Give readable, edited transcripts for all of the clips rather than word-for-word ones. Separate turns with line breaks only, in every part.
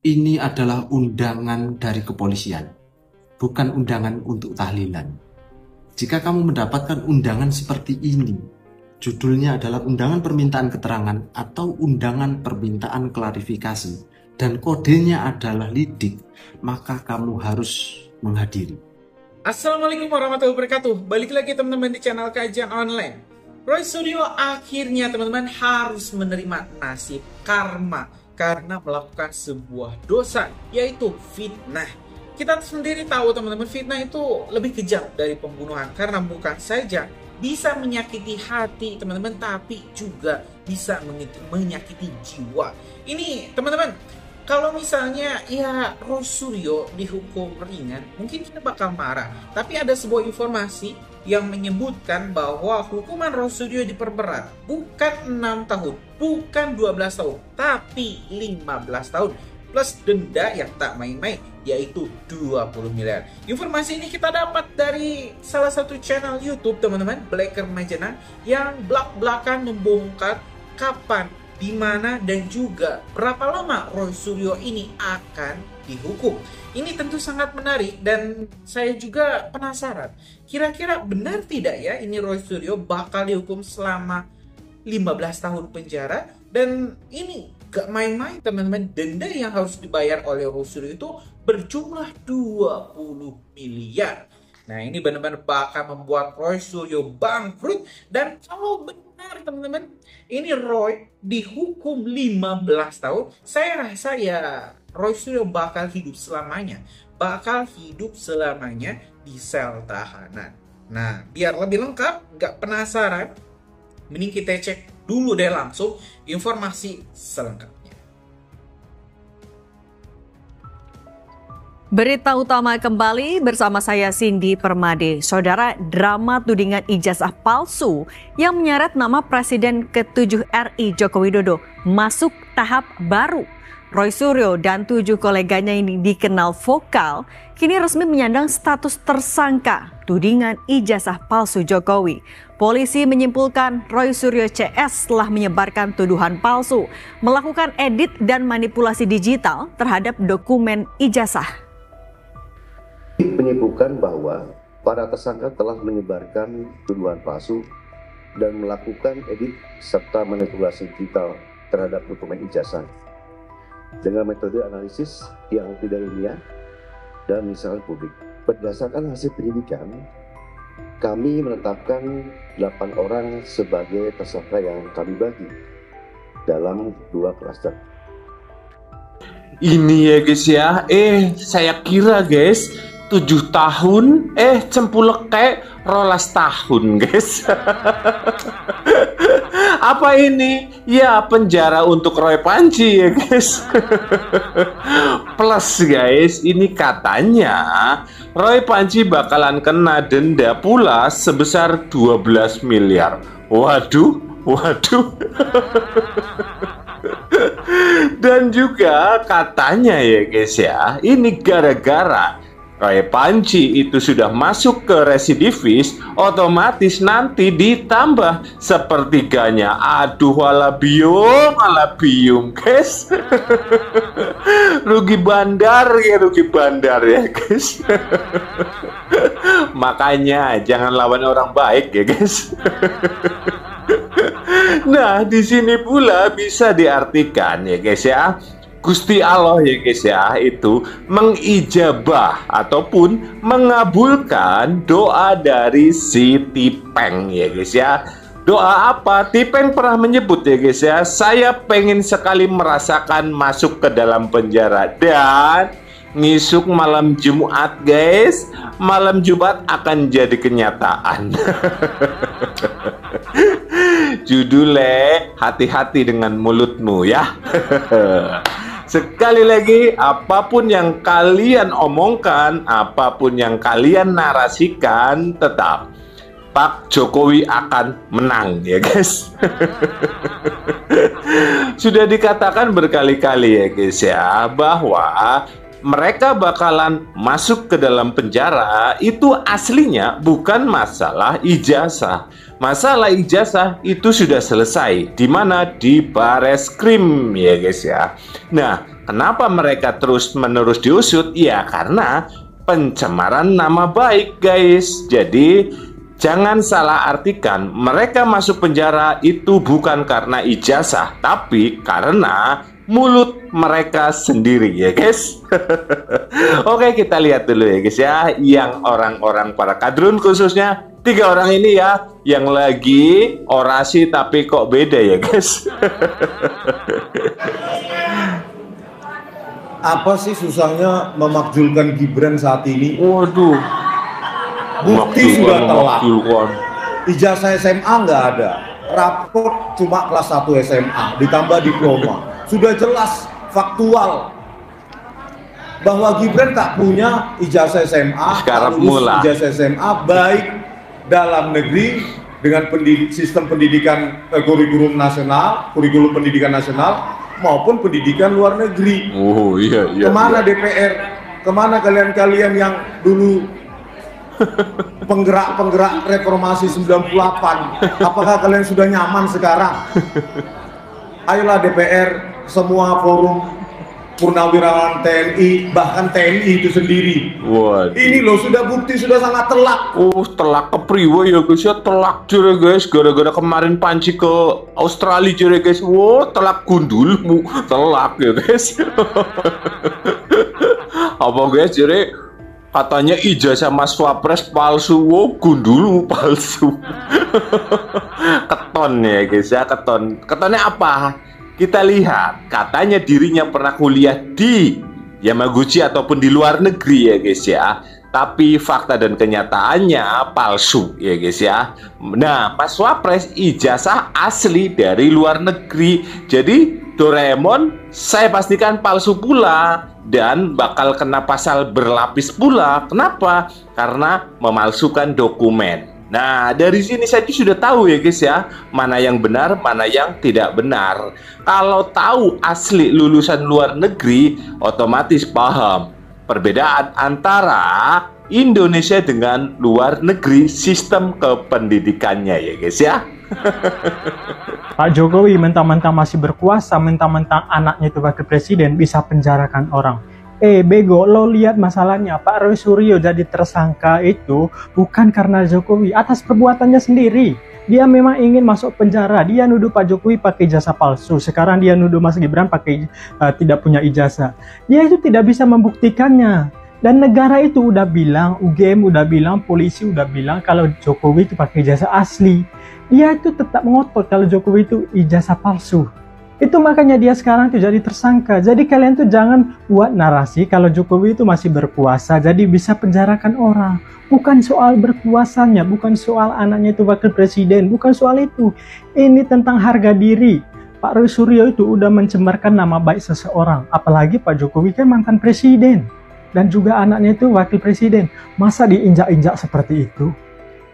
Ini adalah undangan dari kepolisian, bukan undangan untuk tahlilan. Jika kamu mendapatkan undangan seperti ini, judulnya adalah undangan permintaan keterangan atau undangan permintaan klarifikasi, dan kodenya adalah lidik, maka kamu harus menghadiri.
Assalamualaikum warahmatullahi wabarakatuh. Balik lagi teman-teman di channel kajian online. Roy Suryo akhirnya teman-teman harus menerima nasib karma karena melakukan sebuah dosa, yaitu fitnah. Kita sendiri tahu teman-teman, fitnah itu lebih kejam dari pembunuhan karena bukan saja bisa menyakiti hati teman-teman, tapi juga bisa menyakiti jiwa. Ini teman-teman, kalau misalnya ya Roy Suryo dihukum ringan, mungkin kita bakal marah. Tapi ada sebuah informasi yang menyebutkan bahwa hukuman Roy Suryo diperberat. Bukan 6 tahun, bukan 12 tahun, tapi 15 tahun. Plus denda yang tak main-main, yaitu 20 miliar. Informasi ini kita dapat dari salah satu channel YouTube teman-teman, Blacker Majenan, yang belak-belakan membongkar kapan, di mana dan juga berapa lama Roy Suryo ini akan dihukum. Ini tentu sangat menarik dan saya juga penasaran. Kira-kira benar tidak ya ini Roy Suryo bakal dihukum selama 15 tahun penjara, dan ini gak main-main teman-teman. Denda yang harus dibayar oleh Roy Suryo itu berjumlah 20 miliar. Nah, ini benar-benar bakal membuat Roy Suryo bangkrut. Dan kalau benar teman-teman, ini Roy dihukum 15 tahun, saya rasa ya Roy Suryo bakal hidup selamanya. Bakal hidup selamanya di sel tahanan. Nah, biar lebih lengkap, nggak penasaran, mending kita cek dulu deh langsung informasi selengkapnya.
Berita utama kembali bersama saya Cindy Permade. Saudara, drama tudingan ijazah palsu yang menyeret nama Presiden ke-7 RI Joko Widodo masuk tahap baru. Roy Suryo dan 7 koleganya ini dikenal vokal, kini resmi menyandang status tersangka tudingan ijazah palsu Jokowi. Polisi menyimpulkan Roy Suryo CS telah menyebarkan tuduhan palsu, melakukan edit dan manipulasi digital terhadap dokumen ijazah.
Menyimpulkan bahwa para tersangka telah menyebarkan tuduhan palsu dan melakukan edit serta manipulasi digital terhadap dokumen ijazah dengan metode analisis yang tidak ilmiah dan misalnya publik. Berdasarkan hasil penyidikan, kami menetapkan 8 orang sebagai tersangka yang kami bagi dalam 2 klaster.
Ini ya guys ya, saya kira guys 7 tahun, cempulek 12 tahun guys. Apa ini? Ya penjara untuk Roy Panci ya guys. Plus guys, ini katanya Roy Panci bakalan kena denda pula sebesar 12 miliar. Waduh. Dan juga katanya ya guys ya, ini gara-gara Roy Panci itu sudah masuk ke residivis, otomatis nanti ditambah sepertiganya. Aduh, walabium guys. rugi bandar ya guys. Makanya jangan lawan orang baik ya guys. Nah, di sini pula bisa diartikan ya guys ya, Gusti Allah ya guys ya itu mengijabah ataupun mengabulkan doa dari si Tipeng ya guys ya. Doa apa? Tipeng pernah menyebut ya guys ya, saya pengen sekali merasakan masuk ke dalam penjara, dan ngisuk malam Jumat guys, malam Jumat akan jadi kenyataan. Judulnya hati-hati dengan mulutmu ya. Sekali lagi, apapun yang kalian omongkan, apapun yang kalian narasikan, tetap Pak Jokowi akan menang ya guys. Sudah dikatakan berkali-kali ya guys ya, bahwa mereka bakalan masuk ke dalam penjara itu aslinya bukan masalah ijazah. Masalah ijazah itu sudah selesai, di mana di Bareskrim ya guys ya. Nah, Kenapa mereka terus-menerus diusut? Ya karena pencemaran nama baik, guys. Jadi jangan salah artikan, mereka masuk penjara itu bukan karena ijazah, tapi karena mulut mereka sendiri, ya guys. Oke, kita lihat dulu ya guys ya, yang orang-orang para kadrun khususnya 3 orang ini ya, yang lagi orasi tapi kok beda ya guys.
Apa sih susahnya memakzulkan Gibran saat ini?
Waduh,
Bukti sudah telat. Ijazah SMA nggak ada. Raport cuma kelas 1 SMA, ditambah diploma. Sudah jelas, faktual, bahwa Gibran tak punya ijazah SMA.
Sekarang mulai
ijazah SMA baik dalam negeri dengan sistem pendidikan kurikulum pendidikan nasional maupun pendidikan luar negeri.
Oh iya.
Kemana DPR? Kemana kalian-kalian yang dulu penggerak reformasi 98? Apakah kalian sudah nyaman sekarang? Ayolah DPR, semua forum purnawirawan TNI, bahkan TNI itu sendiri.
Waduh.
Ini loh sudah bukti, sudah sangat telak.
Oh, telak kepriwe ya guys ya, telak jere guys, gara-gara kemarin panci ke Australia jere guys. Wow, telak gundulmu, telak ya guys. Apa guys jere katanya ijazah Mas Wapres palsu, wow gundulmu palsu. Keton ya guys ya, ketonnya apa? Kita lihat, katanya dirinya pernah kuliah di Yamaguchi ataupun di luar negeri ya guys ya. Tapi fakta dan kenyataannya palsu ya guys ya. Nah, Mas Wapres ijazah asli dari luar negeri. Jadi Doraemon saya pastikan palsu pula dan bakal kena pasal berlapis pula. Kenapa? Karena memalsukan dokumen. Nah, dari sini saya sudah tahu ya guys ya, mana yang benar, mana yang tidak benar. Kalau tahu asli lulusan luar negeri, otomatis paham perbedaan antara Indonesia dengan luar negeri, sistem kependidikannya ya guys ya.
Pak Jokowi mentang-mentang masih berkuasa, mentang-mentang anaknya itu wakil presiden, bisa penjarakan orang. Bego, lo lihat masalahnya, Pak Roy Suryo jadi tersangka itu bukan karena Jokowi, atas perbuatannya sendiri. Dia memang ingin masuk penjara, dia nuduh Pak Jokowi pakai ijazah palsu, sekarang dia nuduh Mas Gibran pakai tidak punya ijazah. Dia itu tidak bisa membuktikannya. Dan negara itu udah bilang, UGM udah bilang, polisi udah bilang kalau Jokowi itu pakai ijazah asli. Dia itu tetap ngotot kalau Jokowi itu ijazah palsu. Itu makanya dia sekarang tuh jadi tersangka. Jadi kalian tuh jangan buat narasi kalau Jokowi itu masih berkuasa, jadi bisa penjarakan orang. Bukan soal berkuasanya, bukan soal anaknya itu wakil presiden, bukan soal itu. Ini tentang harga diri. Pak Roy Suryo itu udah mencemarkan nama baik seseorang. Apalagi Pak Jokowi kan mantan presiden. Dan juga anaknya itu wakil presiden. Masa diinjak-injak seperti itu?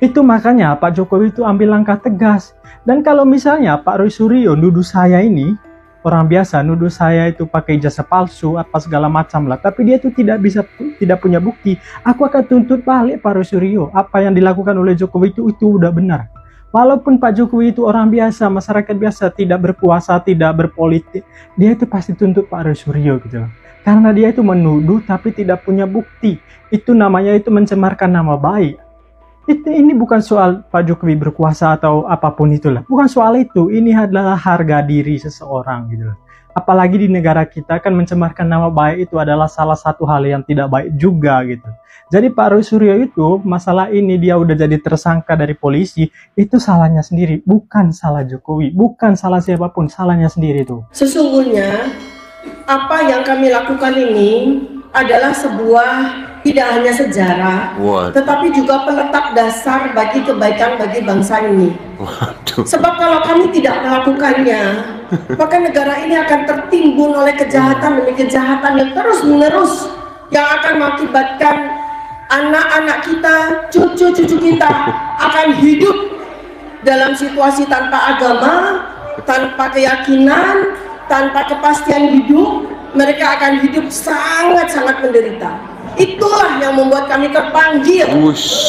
Itu makanya Pak Jokowi itu ambil langkah tegas. Dan kalau misalnya Pak Roy Suryo nuduh saya ini, orang biasa nuduh saya itu pakai ijazah palsu apa segala macam lah, tapi dia itu tidak punya bukti, aku akan tuntut balik Pak Roy Suryo. Apa yang dilakukan oleh Jokowi itu udah benar. Walaupun Pak Jokowi itu orang biasa, masyarakat biasa, tidak berkuasa, tidak berpolitik, dia itu pasti tuntut Pak Roy Suryo gitu loh. Karena dia itu menuduh tapi tidak punya bukti. Itu namanya itu mencemarkan nama baik. Ini bukan soal Pak Jokowi berkuasa atau apapun itulah. Bukan soal itu. Ini adalah harga diri seseorang gitu loh. Apalagi di negara kita kan mencemarkan nama baik itu adalah salah satu hal yang tidak baik juga gitu. Jadi Pak Roy Suryo itu masalah ini dia udah jadi tersangka dari polisi, itu salahnya sendiri, bukan salah Jokowi, bukan salah siapapun, salahnya sendiri tuh.
Sesungguhnya apa yang kami lakukan ini adalah sebuah tidak hanya sejarah, tetapi juga penetap dasar bagi kebaikan bagi bangsa ini. Sebab kalau kami tidak melakukannya, maka negara ini akan tertimbun oleh kejahatan demi kejahatan yang terus-menerus, yang akan mengakibatkan anak-anak kita, cucu-cucu kita akan hidup dalam situasi tanpa agama, tanpa keyakinan, tanpa kepastian hidup. Mereka akan hidup sangat-sangat menderita. Itulah yang membuat kami terpanggil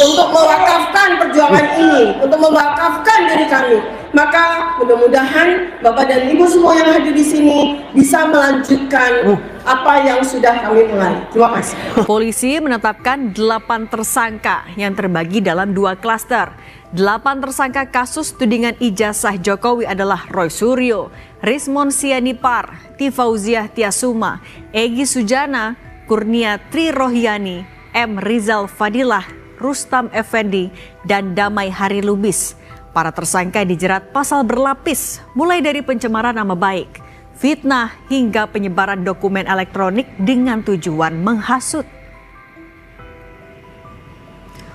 untuk mewakafkan perjuangan ini, untuk mewakafkan diri kami Maka mudah-mudahan Bapak dan Ibu semua yang hadir di sini bisa melanjutkan apa yang sudah kami mulai. Terima kasih.
Polisi menetapkan 8 tersangka yang terbagi dalam 2 klaster. 8 tersangka kasus tudingan ijazah Jokowi adalah Roy Suryo, Rismon Sianipar, Tifauziah Tiasuma, Egy Sujana, Kurnia Tri Rohyani, M. Rizal Fadilah, Rustam Effendi, dan Damai Hari Lubis. Para tersangka dijerat pasal berlapis, mulai dari pencemaran nama baik, fitnah, hingga penyebaran dokumen elektronik dengan tujuan menghasut.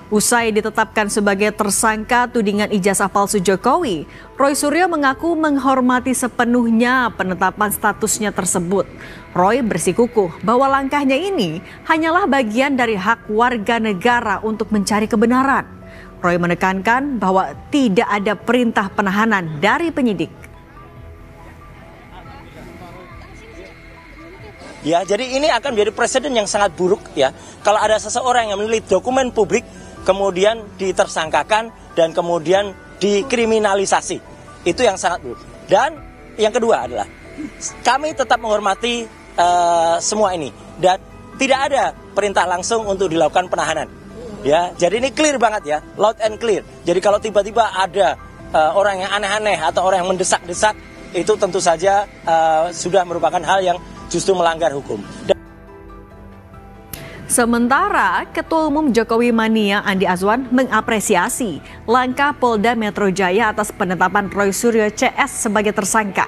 Usai ditetapkan sebagai tersangka tudingan ijazah palsu Jokowi, Roy Suryo mengaku menghormati sepenuhnya penetapan statusnya tersebut. Roy bersikukuh bahwa langkahnya ini hanyalah bagian dari hak warga negara untuk mencari kebenaran. Roy menekankan bahwa tidak ada perintah penahanan dari penyidik.
Ya, jadi ini akan menjadi presiden yang sangat buruk ya. Kalau ada seseorang yang memiliki dokumen publik, kemudian ditersangkakan dan kemudian dikriminalisasi. Itu yang sangat buruk. Dan yang kedua adalah kami tetap menghormati semua ini dan tidak ada perintah langsung untuk dilakukan penahanan. Ya, jadi ini clear banget ya, loud and clear. Jadi kalau tiba-tiba ada orang yang aneh-aneh atau orang yang mendesak-desak, itu tentu saja sudah merupakan hal yang justru melanggar hukum.
Sementara Ketua Umum Jokowi Mania Andi Azwan mengapresiasi langkah Polda Metro Jaya atas penetapan Roy Suryo CS sebagai tersangka.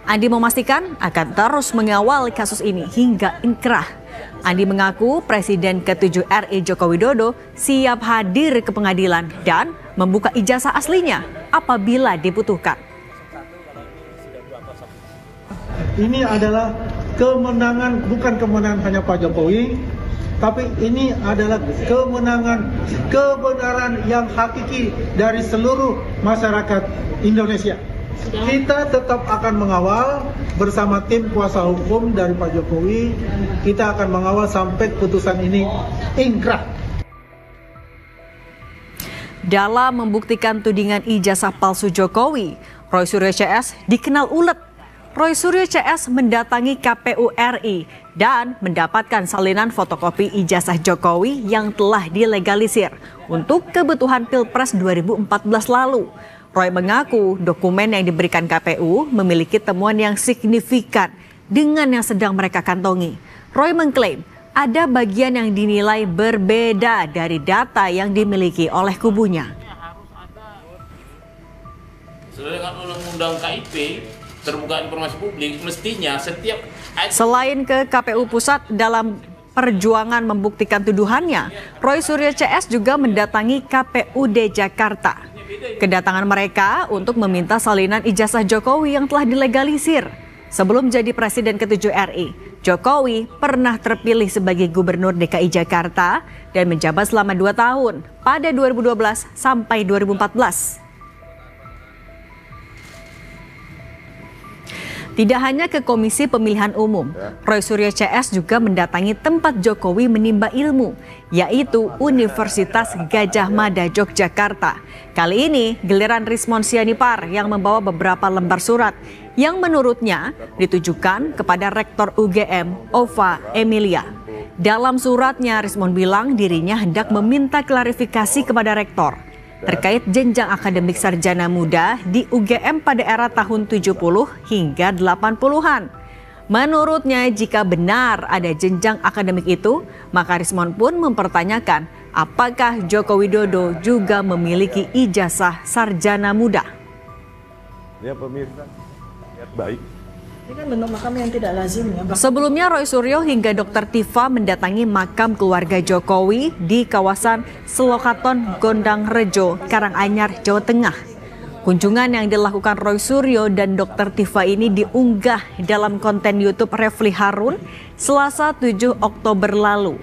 Andi memastikan akan terus mengawal kasus ini hingga inkrah. Andi mengaku Presiden ke-7 RI Joko Widodo siap hadir ke pengadilan dan membuka ijazah aslinya apabila dibutuhkan.
Ini adalah kemenangan, bukan kemenangan hanya Pak Jokowi, tapi ini adalah kemenangan kebenaran yang hakiki dari seluruh masyarakat Indonesia. Kita tetap akan mengawal bersama tim kuasa hukum dari Pak Jokowi. Kita akan mengawal sampai putusan ini inkrah.
Dalam membuktikan tudingan ijazah palsu Jokowi, Roy Suryo CS dikenal ulet. Roy Suryo CS mendatangi KPU RI dan mendapatkan salinan fotokopi ijazah Jokowi yang telah dilegalisir untuk kebutuhan Pilpres 2014 lalu. Roy mengaku dokumen yang diberikan KPU memiliki temuan yang signifikan dengan yang sedang mereka kantongi. Roy mengklaim ada bagian yang dinilai berbeda dari data yang dimiliki oleh kubunya.
Sesuai dengan undang-undang KIP, terbuka informasi publik, mestinya setiap...
Selain ke KPU Pusat dalam perjuangan membuktikan tuduhannya, Roy Suryo CS juga mendatangi KPUD Jakarta. Kedatangan mereka untuk meminta salinan ijazah Jokowi yang telah dilegalisir. Sebelum jadi Presiden ke-7 RI, Jokowi pernah terpilih sebagai Gubernur DKI Jakarta dan menjabat selama 2 tahun pada 2012 sampai 2014. Tidak hanya ke Komisi Pemilihan Umum, Roy Suryo CS juga mendatangi tempat Jokowi menimba ilmu, yaitu Universitas Gadjah Mada Yogyakarta. Kali ini giliran Rismon Sianipar yang membawa beberapa lembar surat yang menurutnya ditujukan kepada Rektor UGM Ova Emilia. Dalam suratnya, Rismon bilang dirinya hendak meminta klarifikasi kepada Rektor terkait jenjang akademik sarjana muda di UGM pada era tahun 70 hingga 80-an. Menurutnya, jika benar ada jenjang akademik itu, maka Rismon pun mempertanyakan apakah Joko Widodo juga memiliki ijazah sarjana muda.
Ya pemirsa, niat baik.
Ini kan bentuk makam yang tidak lazim ya.
Sebelumnya Roy Suryo hingga Dr. Tifa mendatangi makam keluarga Jokowi di kawasan Selokaton, Gondang Rejo, Karanganyar, Jawa Tengah. Kunjungan yang dilakukan Roy Suryo dan Dr. Tifa ini diunggah dalam konten YouTube Refli Harun Selasa 7 Oktober lalu.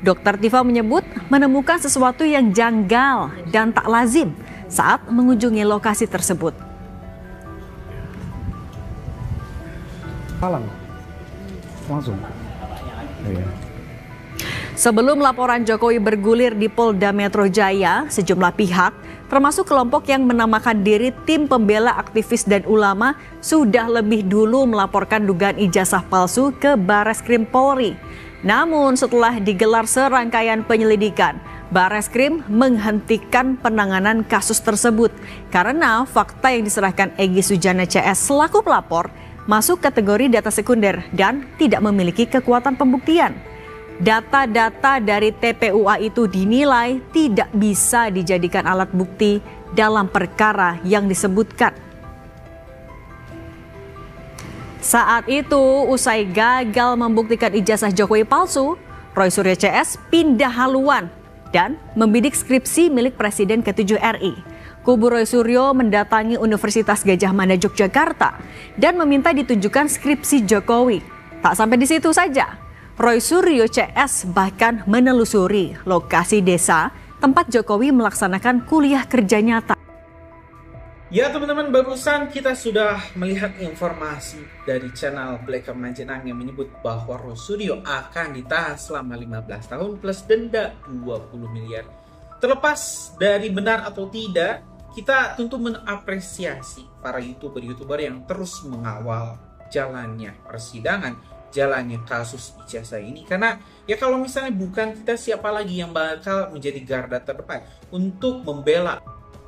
Dr. Tifa menyebut menemukan sesuatu yang janggal dan tak lazim saat mengunjungi lokasi tersebut.
Halang langsung.
Sebelum laporan Jokowi bergulir di Polda Metro Jaya, sejumlah pihak, termasuk kelompok yang menamakan diri tim pembela aktivis dan ulama, sudah lebih dulu melaporkan dugaan ijazah palsu ke Bareskrim Polri. Namun setelah digelar serangkaian penyelidikan, Bareskrim menghentikan penanganan kasus tersebut karena fakta yang diserahkan Egy Sujana CS selaku pelapor masuk kategori data sekunder dan tidak memiliki kekuatan pembuktian. Data-data dari TPUA itu dinilai tidak bisa dijadikan alat bukti dalam perkara yang disebutkan. Saat itu, usai gagal membuktikan ijazah Jokowi palsu, Roy Suryo CS pindah haluan dan membidik skripsi milik Presiden ke-7 RI. Kubu Roy Suryo mendatangi Universitas Gadjah Mada Yogyakarta dan meminta ditunjukkan skripsi Jokowi. Tak sampai di situ saja, Roy Suryo CS bahkan menelusuri lokasi desa tempat Jokowi melaksanakan kuliah kerja nyata.
Ya teman-teman, barusan kita sudah melihat informasi dari channel Black Majenang yang menyebut bahwa Roy Suryo akan ditahan selama 15 tahun plus denda 20 miliar. Terlepas dari benar atau tidak, kita tentu mengapresiasi para YouTuber yang terus mengawal jalannya persidangan, jalannya kasus ijazah ini, karena ya kalau misalnya bukan kita, siapa lagi yang bakal menjadi garda terdepan untuk membela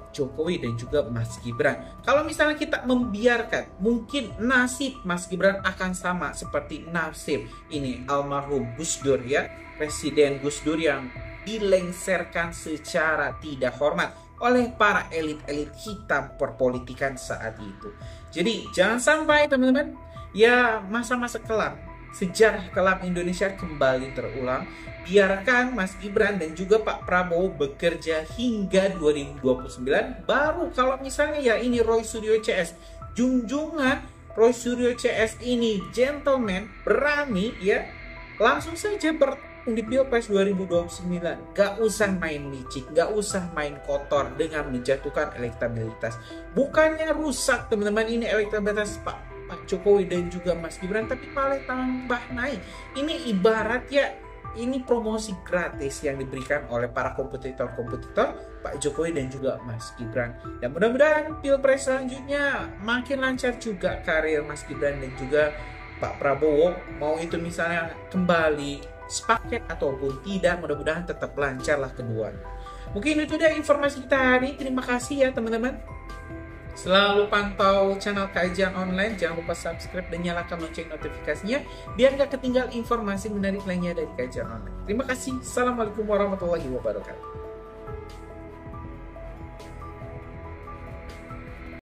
Jokowi dan juga Mas Gibran. Kalau misalnya kita membiarkan, mungkin nasib Mas Gibran akan sama seperti nasib ini almarhum Gus Dur, ya, Presiden Gus Dur yang dilengsarkan secara tidak hormat oleh para elit-elit hitam perpolitikan saat itu. Jadi jangan sampai teman-teman, ya masa-masa kelam, sejarah kelam Indonesia kembali terulang. Biarkan Mas Gibran dan juga Pak Prabowo bekerja hingga 2029. Baru kalau misalnya ya ini Roy Suryo CS, junjungan Roy Suryo CS ini gentleman, berani ya, langsung saja di Pilpres 2029. Gak usah main licik, gak usah main kotor dengan menjatuhkan elektabilitas. Bukannya rusak teman-teman ini elektabilitas Pak Jokowi dan juga Mas Gibran, tapi malah tambah naik. Ini ibarat ya, ini promosi gratis yang diberikan oleh para kompetitor-kompetitor Pak Jokowi dan juga Mas Gibran. Dan mudah-mudahan Pilpres selanjutnya makin lancar juga karir Mas Gibran dan juga Pak Prabowo. Mau itu misalnya kembali sepaket ataupun tidak, mudah-mudahan tetap lancar lah kedua. Mungkin itu dia informasi kita hari ini. Terima kasih ya teman-teman. Selalu pantau channel Kajian Online, jangan lupa subscribe dan nyalakan lonceng notifikasinya biar gak ketinggalan informasi menarik lainnya dari Kajian Online. Terima kasih. Assalamualaikum warahmatullahi wabarakatuh.